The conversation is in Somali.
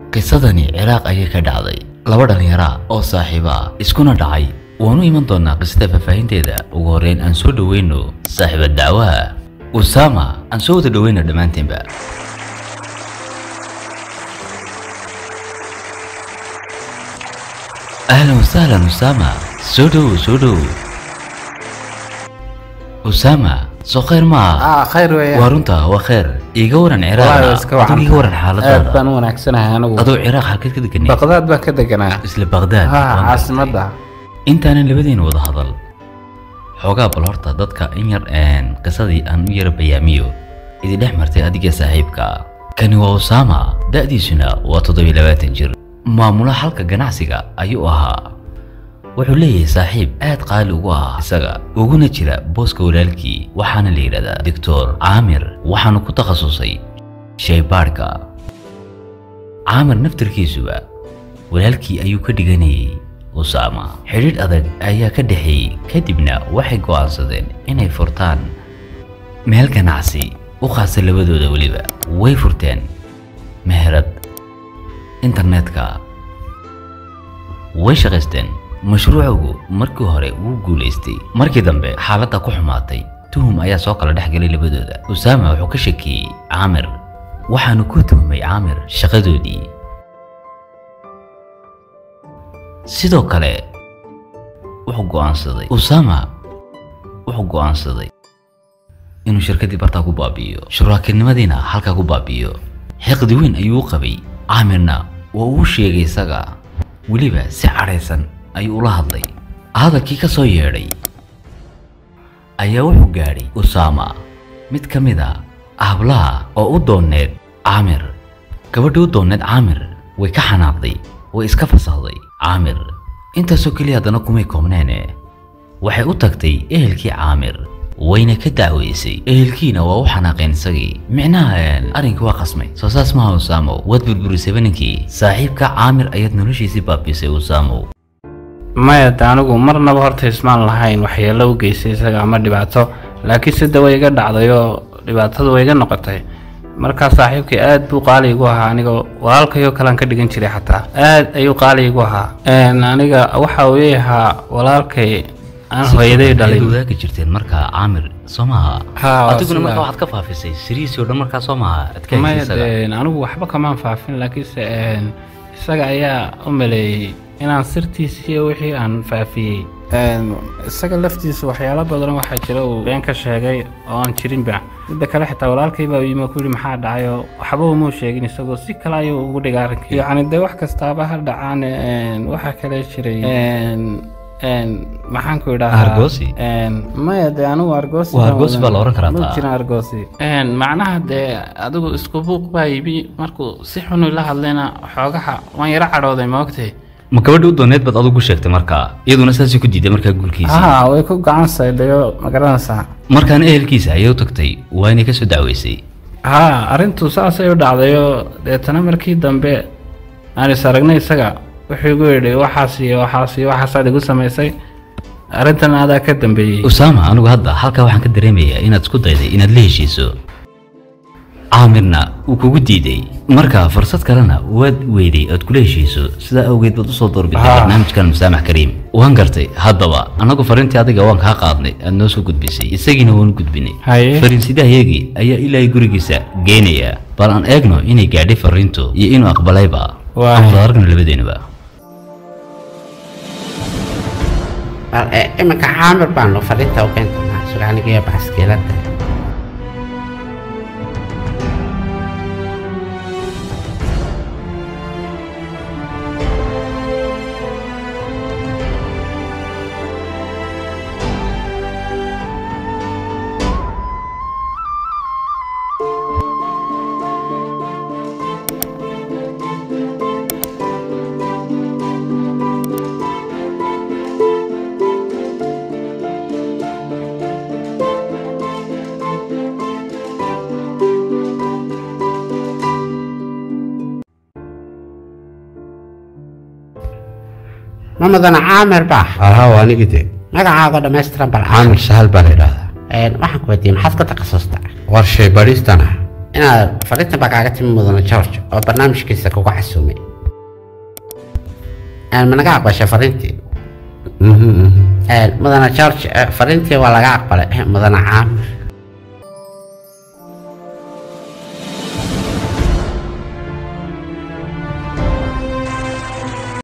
qisadani Ciraaq ayay ka dhacday laba dhalinyaro oo saaxiibo ah iskuna dhacay waanu iman doonaa qisada faafahinteeda ugu horeyn aan soo dhaweyno saaxiibada dacwaha Usama aan soo wada dhaweyno dhamaantiinba أهلا وسهلا أسامة سودو أسامة سو خير ما خير ويا وارنتا وخير يقورن عراق يقورن حالته بان وناكسنها أنا أدو عراق حكيت كده كني بغداد بان كده كنا اسل بغداد عاصمتها انت أنا اللي بدين وضع هذا حوقا بالهرطة ضدك إنير آن قصدي أن ير بياميو إذا دحمرتي أديك صاحبك كان هو أسامة دأدي سنة وتضوي لوات جر maamula halka ganacsiga ayuu ahaa wuxuu leeyahay saaxiib aad qaali ugu ah isaga uguna jira booska walaalkii waxaana la yiraahdaa Dr. Amir waxaanu ku takhasusay shaybaarka Amir naftirkiisuba walaalkii ayuu ka dhiganayay Usama xiriir adag ayaa ka dhaxeeyay kadibna waxay go'aansadeen inay furtaan meel ganacsi u khaas labadooda waliba way furteen meherad internetka way shaqaysteen mashruucu markii hore uu guuleystay markii dambe xaaladda ku xumaatay tuhum ayaa soo kala dhaxgalay labadooda Usama wuxuu ka shakiyay Amir waxaanu ku tuhmay Amir shaqadoodii sidoo kale Usama wuxuu go'aansaday inuu shirkadii barta ku baabiyo shuraakinimadina halka ku baabiyo xaqdi weyn ayuu qabay Amirna wuu sheegay isaga waliba si careysan ayuu la hadlay hadalkii ka soo yeeray ayaa wuxuu gaaray Usama mid kamid ah hablaha oo u dooneed Amir gabadhu u dooneed Amir way ka xanaaqday way iska fasaxday Amir intaasoo kaliya hadana kumay koobneene waxay u tagtay ehelkii Amir wayna ka dacweysay ehelkiina waa u xanaaqeen isagii micnaha arinku waa qasmay soo saas ma Usama wad burburisay baninkii saaxiibka Amir ayad noloshiisii baabisay Usama maya anigu marnaba horta ismaan lahayn waxyeello u geysay isaga ama dhibaato laakiin sida way iga dhacdayo dhibaatada way iga noqotay marka saaxiibkii aad buu qaali igu ahaa aniga walaalkayo kale aan ka dhigan jiray xataa aad ayuu qaali igu ahaa aniga waxa uu yahay walaalkay aan hooyaday dhalay wadaag jirteen marka Amir Soomaa adiguna marka waxaad ka faafisay siriisii oo dhan marka Soomaa adkaysiga anigu waxba kama faafin laakiin isaga ayaa u maleeyay inaan sirtiisii wixii aan faafiyay isaga laftiisa waxyaalo badan waxa jira uu been ka sheegay oo aan jirin ba mid kale xitaa walaalkay baa yimid ku yiri maxaa dhacayo waxba uu sheegin isagoo si kale ayuu ugu dhigaaray yani de wax kastaaba ha dhacaan waxa kale jiray maxaan ku idhaa argosi maya de anigu argosi baa la oran karaa ma jirin argosi macnaha de adigu isku buuq baa yibi markuu si xun ula hadlayna xoogaha waan yara cadhooday ma ogtay ma gabadhu u dooneed bad adigu sheegtay marka iyaduna saasi ku diiday marka guulkiisa way ku gacan saydayo ma garanaysaa markaan ehelkiisa ayuu tagtay waa inay ka soo dacweysay arintu saas ay u dhacdayo deetana markii dambe aan is aragnay isaga wuxuu igu yidhi waxaas igu samaysay arrintan adaa ka dambeeyay Usama anigu hadda halka waxaan ka dareemayaa inaad isku dayday inaad la heshiiso Amirna uu kugu diiday marka fursad kalena waad weeday aad kula heshiiso sida awgeed baad u soo doorbitay barnaamijkan Musaamax Kariim waan gartay haddaba anagu fariintii adiga waan ka qaadnay aad noo soo gudbisay isagiina waan gudbinay fariinsidaheegi ayaa ilaa gurigiisa geenaya bal aan eegno inay gaadhay fariintu iyo inuu aqbalayba waan aragna labadeenaba imika Amir baan loo fariinta u keentay su'aaliga baaskeelada ماذا عامر باح وانا قلت ماذا عاقد ماستر عامر سهل بالي هذا waxaan ku weydiiyay maxaad ka takhasustaa war shay baristana أنا فريت بقعت من مدن جورج أو برنامج كيسة كوكو حسومي أنا من قاعد فرنتي مدن جورج فرنتي ولا قاعد مدن عام